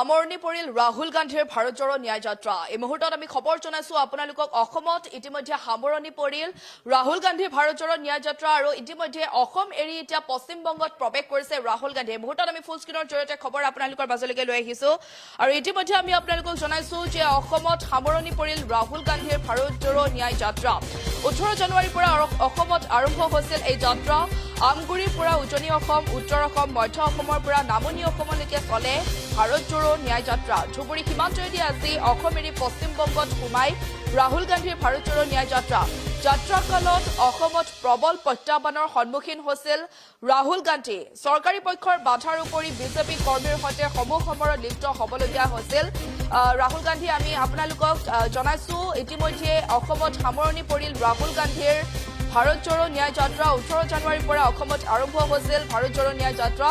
আমৰণি পৰিল ৰাহুল গান্ধীৰ ভাৰত জোড়ো ন্যায় যাত্ৰা এই মুহূৰ্তত আমি খবৰ জনাইছো আপোনালোকক অসমত ইতিমধ্যে সামৰণি পৰিল ৰাহুল গান্ধীৰ ভাৰত জোড়ো ন্যায় যাত্ৰা আৰু ইতিমধ্যে অসম এৰি এতিয়া পশ্চিম বংগত প্ৰৱেশ কৰিছে ৰাহুল গান্ধী এই মুহূৰ্তত আমি ফুল স্ক্ৰিনৰ জৰিয়তে খবৰ আপোনালোকৰ মাজলৈকে লৈ আহিছো আৰু ইতিমধ্যে আমি আপোনালোকক জনাইছো যে অসমত সামৰণি পৰিল ৰাহুল গান্ধীৰ ভাৰত জোড়ো ন্যায় যাত্ৰা 18 জানুৱাৰীৰ পৰা অসমত আৰম্ভ হৈছিল এই যাত্ৰা আমগুৰিৰ পৰা উজনি অসম উত্তৰ অসম মধ্য অসমৰ পৰা নামনি অসমলৈকে চলে ভাৰত জোড়ো ন্যায় যাত্ৰা ধুবুৰী সীমান্তৰেদি আজি অসম এৰি পশ্চিম বংগত সোমাই ৰাহুল গান্ধীৰ ভাৰত জোড়ো ন্যায় যাত্ৰা যাত্ৰাকালত অসমত প্ৰবল প্ৰত্যাহ্বানৰ সন্মুখীন হৈছিল ৰাহুল গান্ধী চৰকাৰী পক্ষৰ বাধাৰ উপৰি বিজেপি কৰ্মীৰ সৈতে সমূহ সমৰত লিপ্ত হ'বলগীয়া হৈছিল ৰাহুল গান্ধী আমি আপোনালোকক জনাইছো ইতিমধ্যে অসমত সামৰণি পৰিল ৰাহুল গান্ধীৰ ভাৰত জোড়ো ন্যায় যাত্ৰা 18 জানুৱাৰীৰ পৰা অসমত আৰম্ভ হৈছিল ভাৰত জোড়ো ন্যায় যাত্ৰা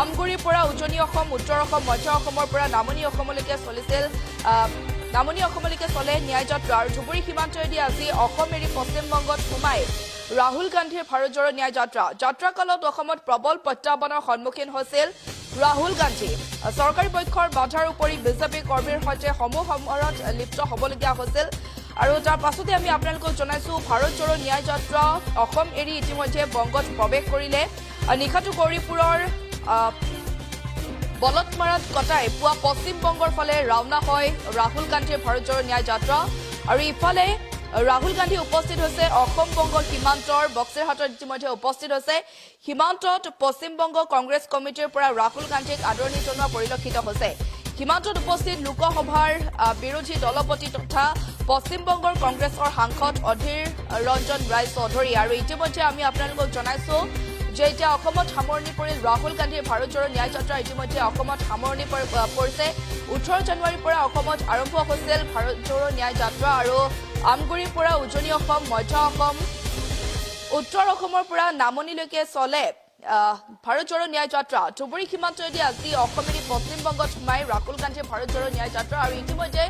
আমগুৰিৰ পৰা উজনি অসম উত্তৰ অসম মধ্য অসমৰ পৰা নামনি অসমলৈকে চলিছিল নামনি অসমলৈকে চলে ন্যায় যাত্ৰা আৰু ধুবুৰী সীমান্তৰেদি আজি অসম এৰি পশ্চিম বংগত সোমাই ৰাহুল গান্ধীৰ ভাৰত জোড়ো ন্যায় যাত্ৰা যাত্ৰাকালত অসমত প্ৰবল প্ৰত্যাহ্বানৰ সন্মুখীন হৈছিল ৰাহুল গান্ধী চৰকাৰী পক্ষৰ বাধাৰ উপৰি বিজেপি কৰ্মীৰ সৈতে সমূহ সমৰত লিপ্ত হ'বলগীয়া হৈছিল আৰু তাৰ পাছতে আমি আপোনালোকক জনাইছো ভাৰত জোড়ো ন্যায় যাত্ৰা অসম এৰি ইতিমধ্যে বংগত প্ৰৱেশ কৰিলে নিশাটো গৌৰীপুৰৰ বলতমাৰাত কটাই পুৱা পশ্চিম বংগৰ ফালে ৰাওনা হয় ৰাহুল গান্ধীৰ ভাৰত জোড়ো ন্যায় যাত্ৰা আৰু ইফালে ৰাহুল গান্ধী উপস্থিত হৈছে অসম বংগ সীমান্তৰ বক্সিৰহাটত ইতিমধ্যে উপস্থিত হৈছে সীমান্তত পশ্চিম বংগ কংগ্ৰেছ কমিটিৰ পৰা ৰাহুল গান্ধীক আদৰণি জনোৱা পৰিলক্ষিত হৈছে সীমান্তত উপস্থিত লোকসভাৰ বিৰোধী দলপতি তথা পশ্চিম বংগৰ কংগ্ৰেছৰ সাংসদ অধীৰ ৰঞ্জন ৰায় চৌধুৰী আৰু ইতিমধ্যে আমি আপোনালোকক জনাইছো যে এতিয়া অসমত সামৰণি পৰিল ৰাহুল গান্ধীৰ ভাৰত জোড়ো ন্যায় যাত্ৰা ইতিমধ্যে অসমত সামৰণি পৰিছে 18 জানুৱাৰীৰ পৰা অসমত আৰম্ভ হৈছিল ভাৰত জোড়ো ন্যায় যাত্ৰা আৰু আমগুৰিৰ পৰা উজনি অসম মধ্য অসম উত্তৰ অসমৰ পৰা নামনিলৈকে চলে ভাৰত জোড়ো ন্যায় যাত্ৰা ধুবুৰী সীমান্তৰেদি আজি অসম এৰি পশ্চিম বংগত সোমাই ৰাহুল গান্ধীৰ ভাৰত জোড়ো ন্যায় যাত্ৰা আৰু ইতিমধ্যে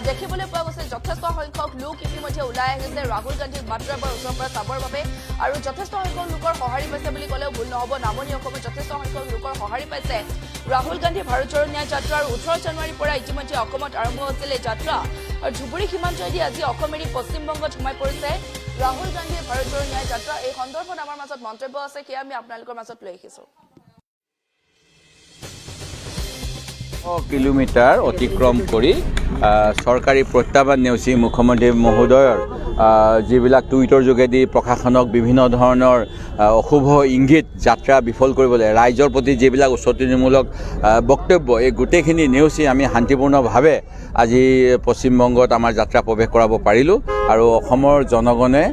দেখিবলৈ পোৱা গৈছে যথেষ্ট সংখ্যক লোক ইতিমধ্যে ওলাই আহিছে ৰাহুল গান্ধীক মাত্ৰ এবাৰ ওচৰৰ পৰা চাবৰ বাবে আৰু যথেষ্ট সংখ্যক লোকৰ সঁহাৰি পাইছে বুলি ক'লেও ভুল নহ'ব নামনি অসমত যথেষ্ট সংখ্যক লোকৰ সঁহাৰি পাইছে ৰাহুল গান্ধী ভাৰত জোড়ো ন্যায় যাত্ৰা আৰু 18 জানুৱাৰীৰ পৰা ইতিমধ্যে অসমত আৰম্ভ হৈছিল এই যাত্ৰা আৰু ধুবুৰী সীমান্তৰেদি আজি অসম এৰি পশ্চিম বংগত সোমাই পৰিছে ৰাহুল গান্ধীৰ ভাৰত জোড়ো ন্যায় যাত্ৰা এই সন্দৰ্ভত আমাৰ মাজত মন্তব্য আছে সেয়া আমি আপোনালোকৰ মাজত লৈ আহিছোঁ কিলোমিটাৰ অতিক্ৰম কৰি চৰকাৰী প্ৰত্যাহ্বান নেওচি মুখ্যমন্ত্ৰী মহোদয়ৰ যিবিলাক টুইটৰ যোগেদি প্ৰশাসনক বিভিন্ন ধৰণৰ অশুভ ইংগিত যাত্ৰা বিফল কৰিবলৈ ৰাইজৰ প্ৰতি যিবিলাক উচতনিমূলক বক্তব্য এই গোটেইখিনি নেওচি আমি শান্তিপূৰ্ণভাৱে আজি পশ্চিমবংগত আমাৰ যাত্ৰা প্ৰৱেশ কৰাব পাৰিলোঁ আৰু অসমৰ জনগণে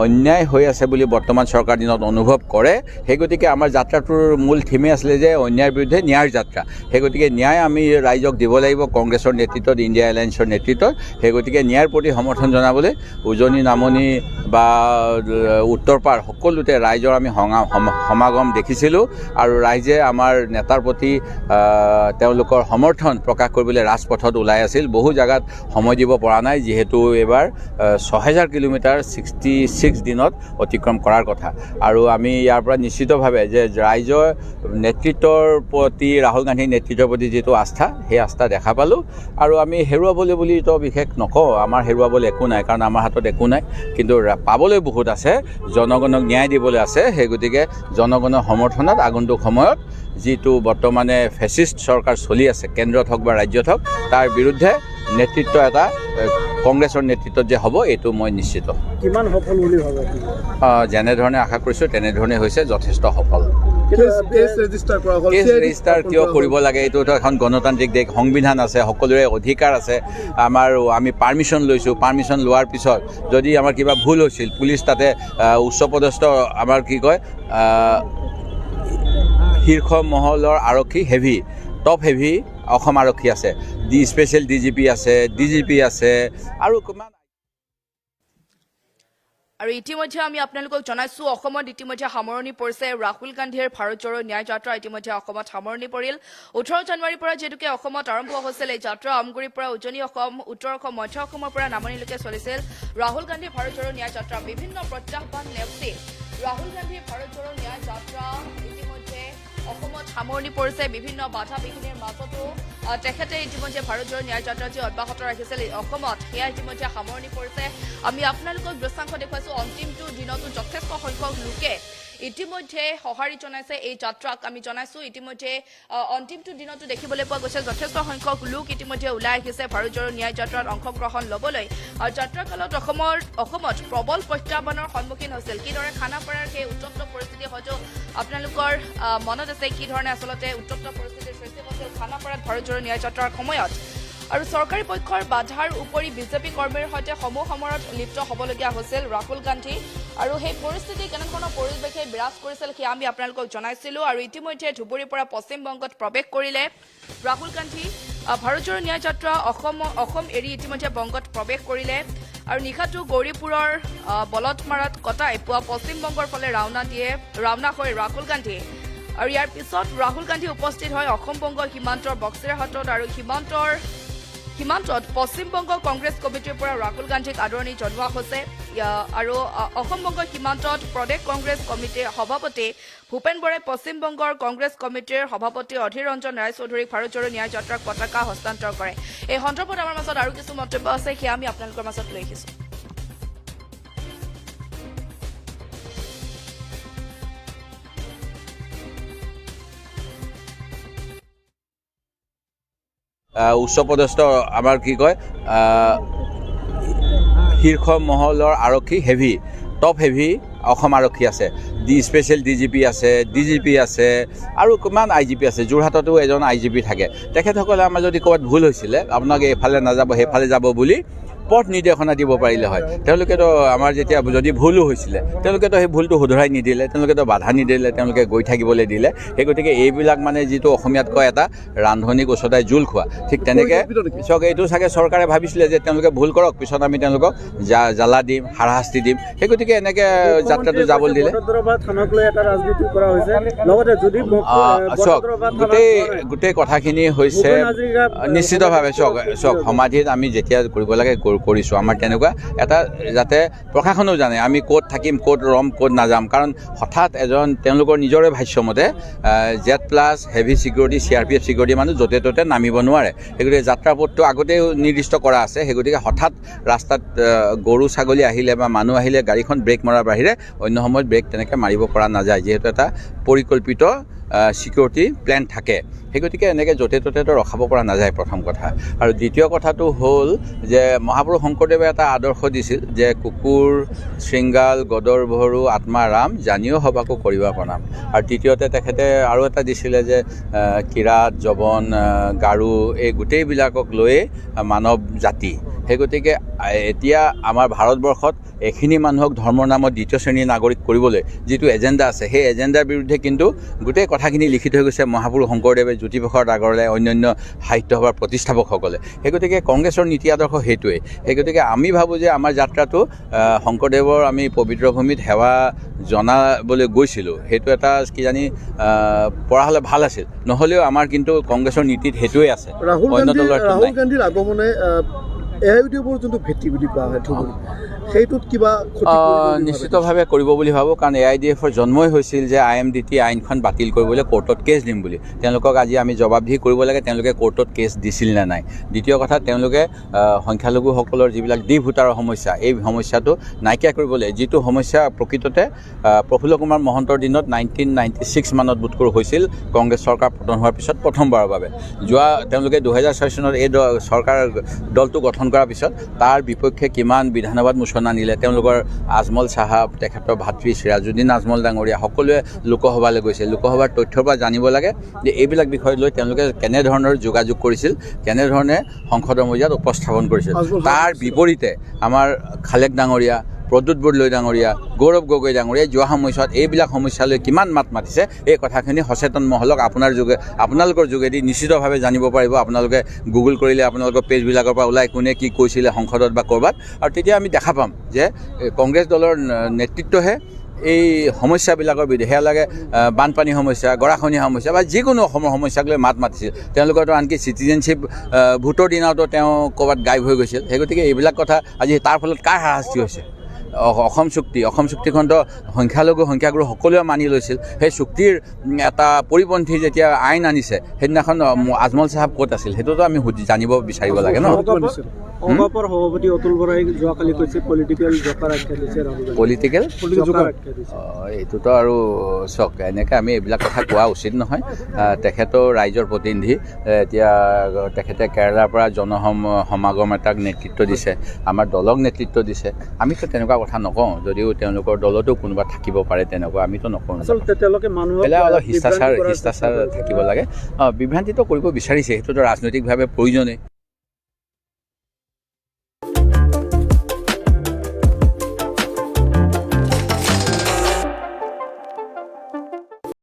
অন্যায় হৈ আছে বুলি বৰ্তমান চৰকাৰ দিনত অনুভৱ কৰে সেই গতিকে আমাৰ যাত্ৰাটোৰ মূল থিমে আছিলে যে অন্যায়ৰ বিৰুদ্ধে ন্যায়ৰ যাত্ৰা সেই গতিকে ন্যায় আমি ৰাইজক দিব লাগিব কংগ্ৰেছৰ নেতৃত্বত ইণ্ডিয়া এলায়েন্সৰ নেতৃত্বত সেই গতিকে ন্যায়ৰ প্ৰতি সমৰ্থন জনাবলৈ উজনি নামনি বা উত্তৰ পাৰ সকলোতে ৰাইজৰ আমি সমাগম দেখিছিলোঁ আৰু ৰাইজে আমাৰ নেতাৰ প্ৰতি তেওঁলোকৰ সমৰ্থন প্ৰকাশ কৰিবলৈ ৰাজপথত ওলাই আছিল বহু জাগাত সময় দিব পৰা নাই যিহেতু এইবাৰ 6000 কিলোমিটাৰ 66 দিনত অতিক্ৰম কৰাৰ কথা আৰু আমি ইয়াৰ পৰা নিশ্চিতভাৱে যে ৰাইজৰ নেতৃত্বৰ প্ৰতি ৰাহুল গান্ধীৰ নেতৃত্বৰ প্ৰতি যিটো আস্থা সেই আস্থা দেখা পালোঁ আৰু আমি হেৰুৱাবলৈ বুলিতো বিশেষ নকওঁ আমাৰ হেৰুৱাবলৈ একো নাই কাৰণ আমাৰ হাতত একো নাই কিন্তু পাবলৈ বহুত আছে জনগণক ন্যায় দিবলৈ আছে সেই গতিকে জনগণৰ সমৰ্থনত আগন্তুক সময়ত যিটো বৰ্তমানে ফেচিষ্ট চৰকাৰ চলি আছে কেন্দ্ৰত হওক বা ৰাজ্যত হওক তাৰ বিৰুদ্ধে নেতৃত্ব এটা কংগ্ৰেছৰ নেতৃত্বত যে হ'ব এইটো মই নিশ্চিত কিমান সফল বুলি ভাবে যেনেধৰণে আশা কৰিছোঁ তেনেধৰণে হৈছে যথেষ্ট সফল কেছ ৰেজিষ্টাৰ কিয় কৰিব লাগে এইটোতো এখন গণতান্ত্ৰিক দেশ সংবিধান আছে সকলোৰে অধিকাৰ আছে আমি পাৰ্মিশ্যন লৈছোঁ পাৰ্মিশ্যন লোৱাৰ পিছত যদি আমাৰ কিবা ভুল হৈছিল পুলিচ তাতে উচ্চপদস্থ আমাৰ কি কয় শীৰ্ষ মহলৰ আৰক্ষী হেভি টপ হেভি অসম আৰক্ষী আছে স্পেচিয়েল DGP আছে DGP আছে আৰু আৰু ইতিমধ্যে আমি আপোনালোকক জনাইছো অসমত ইতিমধ্যে সামৰণি পৰিছে ৰাহুল গান্ধীৰ ভাৰত জোড়ো ন্যায় যাত্ৰা ইতিমধ্যে অসমত সামৰণি পৰিল 18 জানুৱাৰীৰ পৰা যেতুকে অসমত আৰম্ভ হৈছিল এই যাত্ৰা আমগুৰিৰ পৰা উজনি অসম উত্তৰ অসম মধ্য অসমৰ পৰা নামনিলৈকে চলিছিল ৰাহুল গান্ধীৰ ভাৰত জোড়ো ন্যায় যাত্ৰা বিভিন্ন প্ৰত্যাহ্বান নেওচি ৰাহুল গান্ধীৰ ভাৰত জোড়ো ন্যায় যাত্ৰা ইতিমধ্যে অসমত সামৰণি পৰিছে বিভিন্ন বাধা বিঘিনিৰ মাজতো তেখেতে ইতিমধ্যে ভাৰত জোড়ো ন্যায় যাত্ৰা যি অব্যাহত ৰাখিছিল অসমত সেয়া ইতিমধ্যে সামৰণি পৰিছে আমি আপোনালোকক দৃশ্যাংশ দেখুৱাইছো অন্তিমটো দিনতো যথেষ্ট সংখ্যক লোকে ইতিমধ্যে সঁহাৰি জনাইছে এই যাত্ৰাক আমি জনাইছো ইতিমধ্যে অন্তিমটো দিনতো দেখিবলৈ পোৱা গৈছে যথেষ্ট সংখ্যক লোক ইতিমধ্যে ওলাই আহিছে ভাৰত জোড়ো ন্যায় যাত্ৰাত অংশগ্ৰহণ ল'বলৈ আৰু যাত্ৰাকালত অসমত প্ৰবল প্ৰত্যাহ্বানৰ সন্মুখীন হৈছিল কিদৰে খানাপাৰাৰ সেই উত্তপ্ত পৰিস্থিতি হয়তো আপোনালোকৰ মনত আছে কি ধৰণে আচলতে উত্তপ্ত পৰিস্থিতিৰ সৃষ্টি হৈছিল খানাপাৰাত ভাৰত জোড়ো ন্যায় যাত্ৰাৰ সময়ত আৰু চৰকাৰী পক্ষৰ বাধাৰ উপৰি বিজেপি কৰ্মীৰ সৈতে সমূহ সমৰত লিপ্ত হ'বলগীয়া হৈছিল ৰাহুল গান্ধী আৰু সেই পৰিস্থিতি কেনেধৰণৰ পৰিৱেশে বিৰাজ কৰিছিল সেয়া আমি আপোনালোকক জনাইছিলোঁ আৰু ইতিমধ্যে ধুবুৰীৰ পৰা পশ্চিমবংগত প্ৰৱেশ কৰিলে ৰাহুল গান্ধী ভাৰত জোড়ো ন্যায় যাত্ৰা অসম এৰি ইতিমধ্যে বংগত প্ৰৱেশ কৰিলে আৰু নিশাটো গৌৰীপুৰৰ বলতমাৰাত কটাই পুৱা পশ্চিমবংগৰ ফালে ৰাওনা হৈ ৰাহুল গান্ধী আৰু ইয়াৰ পিছত ৰাহুল গান্ধী উপস্থিত হয় অসম বংগ সীমান্তৰ বক্সিৰহাটত আৰু সীমান্তত পশ্চিমবংগ কংগ্ৰেছ কমিটিৰ পৰা ৰাহুল গান্ধীক আদৰণি জনোৱা হৈছে আৰু অসম বংগ সীমান্তত প্ৰদেশ কংগ্ৰেছ কমিটিৰ সভাপতি ভূপেন বৰাই পশ্চিমবংগৰ কংগ্ৰেছ কমিটিৰ সভাপতি অধীৰ ৰঞ্জন ৰায়চৌধুৰীক ভাৰত জোড়ো ন্যায় যাত্ৰাক পতাকা হস্তান্তৰ কৰে এই সন্দৰ্ভত আমাৰ মাজত আৰু কিছু মন্তব্য আছে সেয়া আমি আপোনালোকৰ মাজত লৈ আহিছোঁ উচ্চপদস্থ আমাৰ কি কয় শীৰ্ষ মহলৰ আৰক্ষী হেভি টপ হেভি অসম আৰক্ষী আছে স্পেচিয়েল DGP আছে DGP আছে আৰু কিমান IGP আছে যোৰহাটতো এজন IGP থাকে তেখেতসকলে আমাৰ যদি ক'ৰবাত ভুল হৈছিলে আপোনালোকে এইফালে নাযাব সেইফালে যাব বুলি পথ নিৰ্দেশনা দিব পাৰিলে হয় তেওঁলোকেতো আমাৰ যেতিয়া যদি ভুলো হৈছিলে তেওঁলোকেতো সেই ভুলটো শুধৰাই নিদিলে তেওঁলোকেতো বাধা নিদিলে তেওঁলোকে গৈ থাকিবলৈ দিলে সেই গতিকে এইবিলাক মানে যিটো অসমীয়াত কয় এটা ৰান্ধনিক ওচৰতে জোল খোৱা ঠিক তেনেকৈ এইটো চাগে চৰকাৰে ভাবিছিলে যে তেওঁলোকে ভুল কৰক পিছত আমি তেওঁলোকক জ্বালা দিম হাৰাশাস্তি দিম সেই গতিকে এনেকৈ যাত্ৰাটো যাবলৈ দিলে গোটেই কথাখিনি হৈছে নিশ্চিতভাৱে চাওক সমাধিত আমি যেতিয়া কৰিব লাগে কৰিছোঁ আমাৰ তেনেকুৱা এটা যাতে প্ৰশাসনেও জানে আমি ক'ত থাকিম ক'ত ৰম ক'ত নাযাম কাৰণ হঠাৎ এজন তেওঁলোকৰ নিজৰে ভাষ্যমতে Z+ heavy security CRPF security মানুহ য'তে ত'তে নামিব নোৱাৰে সেই গতিকে যাত্ৰাপথটো আগতেও নিৰ্দিষ্ট কৰা আছে সেই গতিকে হঠাৎ ৰাস্তাত গৰু ছাগলী আহিলে বা মানুহ আহিলে গাড়ীখন ব্ৰেক মৰাৰ বাহিৰে অন্য সময়ত ব্ৰেক তেনেকৈ মাৰিব পৰা নাযায় যিহেতু এটা পৰিকল্পিত চিকিউৰিটি প্লেন থাকে সেই গতিকে এনেকৈ য'তে ত'তেতো ৰখাব পৰা নাযায় প্ৰথম কথা আৰু দ্বিতীয় কথাটো হ'ল যে মহাপুৰুষ শংকৰদেৱে এটা আদৰ্শ দিছিল যে কুকুৰ শৃংগাল গদৰ ভৰু আত্মা ৰাম জানিও সবাকো কৰিবা প্ৰণাম আৰু তৃতীয়তে তেখেতে আৰু এটা দিছিলে যে কিৰাত জবন গাৰু এই গোটেইবিলাকক লৈয়ে মানৱ জাতি সেই গতিকে এতিয়া আমাৰ ভাৰতবৰ্ষত এইখিনি মানুহক ধৰ্মৰ নামত দ্বিতীয় শ্ৰেণীৰ নাগৰিক কৰিবলৈ যিটো এজেণ্ডা আছে সেই এজেণ্ডাৰ বিৰুদ্ধে কিন্তু গোটেই কথাখিনি লিখি থৈ গৈছে মহাপুৰুষ শংকৰদেৱে জ্যোতিপ্ৰসাদ আগৰৱালাই অন্যান্য সাহিত্য সভাৰ প্ৰতিষ্ঠাপকসকলে সেই গতিকে কংগ্ৰেছৰ নীতি আদৰ্শ সেইটোৱেই সেই গতিকে আমি ভাবোঁ যে আমাৰ যাত্ৰাটো শংকৰদেৱৰ আমি পবিত্ৰ ভূমিত সেৱা জনাবলৈ গৈছিলোঁ সেইটো এটা কিজানি পৰা হ'লে ভাল আছিল নহ'লেও আমাৰ কিন্তু কংগ্ৰেছৰ নীতিত সেইটোৱে আছে ৰাহুল গান্ধীৰ আগমনে AIUDFৰ যোনটো ভেটি বুলি কোৱা হয় সেইটোত কিবা নিশ্চিতভাৱে কৰিব বুলি ভাবোঁ কাৰণ AIUDFৰ জন্মই হৈছিল যে IMDT আইনখন বাতিল কৰিবলৈ কোৰ্টত কেছ দিম বুলি তেওঁলোকক আজি আমি জবাবদিহি কৰিব লাগে তেওঁলোকে কোৰ্টত কেছ দিছিল নে নাই দ্বিতীয় কথা তেওঁলোকে সংখ্যালঘুসকলৰ যিবিলাক ডি ভোটাৰৰ সমস্যা এই সমস্যাটো নাইকিয়া কৰিবলৈ যিটো সমস্যা প্ৰকৃততে প্ৰফুল্ল কুমাৰ মহন্তৰ দিনত 1996 মানত বোধকৰো হৈছিল কংগ্ৰেছ চৰকাৰ পতন হোৱাৰ পিছত প্ৰথমবাৰৰ বাবে তেওঁলোকে 2006 চনত এই চৰকাৰ দলটো গঠন কৰাৰ পিছত তাৰ বিপক্ষে কিমান বিধানসভাত মোচন আনিলে তেওঁলোকৰ আজমল চাহাব তেখেতৰ ভাতৃ চিৰাজুদ্দিন আজমল ডাঙৰীয়া সকলোৱে লোকসভালৈ গৈছে লোকসভাৰ তথ্যৰ পৰা জানিব লাগে যে এইবিলাক বিষয় লৈ তেওঁলোকে কেনেধৰণৰ যোগাযোগ কৰিছিল কেনেধৰণে সংসদৰ মজিয়াত উপস্থাপন কৰিছিল তাৰ বিপৰীতে আমাৰ খালেক ডাঙৰীয়া প্ৰদ্যুৎ বৰদলৈ ডাঙৰীয়া গৌৰৱ গগৈ ডাঙৰীয়াই যোৱা সময়ছোৱাত এইবিলাক সমস্যালৈ কিমান মাত মাতিছে এই কথাখিনি সচেতন মহলক আপোনালোকৰ যোগেদি নিশ্চিতভাৱে জানিব পাৰিব আপোনালোকে গুগল কৰিলে আপোনালোকৰ পেজবিলাকৰ পৰা ওলাই কোনে কি কৈছিলে সংসদত বা ক'ৰবাত আৰু তেতিয়া আমি দেখা পাম যে কংগ্ৰেছ দলৰ নেতৃত্বহে এই সমস্যাবিলাকৰ বিৰুদ্ধে সেয়া লাগে বানপানী সমস্যা গৰাখহনীয়া সমস্যা বা যিকোনো অসমৰ সমস্যাক লৈ মাত মাতিছিল তেওঁলোকৰতো আনকি চিটিজেনশ্বিপ ভোটৰ দিনতো তেওঁ ক'ৰবাত গায়ব হৈ গৈছিল সেই গতিকে এইবিলাক কথা আজি তাৰ ফলত কাৰ হাৰাশাস্তি হৈছে অসম চুক্তিখনতো সংখ্যাগুৰু সকলোৱে মানি লৈছিল। সেই চুক্তিৰ এটা পৰিপন্থী যেতিয়া আইন আনিছে সেইদিনাখন আজমল চাহাব ক'ত আছিল সেইটোতো আমি জানিব বিচাৰিব লাগে ন। অগপৰ সভাপতি অতুল বৰাই যোৱাকালি কৈছে পলিটিকেল জকাৰ আখ্যা দিছে ৰাহুল পলিটিকেল জকাৰ আখ্যা দিছে। এইটোতো আৰু চাওক এনেকৈ আমি এইবিলাক কথা কোৱা উচিত নহয়। তেখেতো ৰাইজৰ প্ৰতিনিধি। এতিয়া তেখেতে কেৰালাৰ পৰা সমাগম এটাক নেতৃত্ব দিছে, আমাৰ দলক নেতৃত্ব দিছে। আমিতো তেনেকুৱা কথা নকওঁ, যদিও তেওঁলোকৰ দলতো কোনোবা থাকিব পাৰে তেনেকুৱা, আমিতো নকওঁ। আচলতে তেওঁলোকে মানুহক অলপ শিষ্টাচাৰ থাকিব লাগে। বিভ্ৰান্তিটো কৰিব বিচাৰিছে, সেইটোতো ৰাজনৈতিকভাৱে প্ৰয়োজনেই।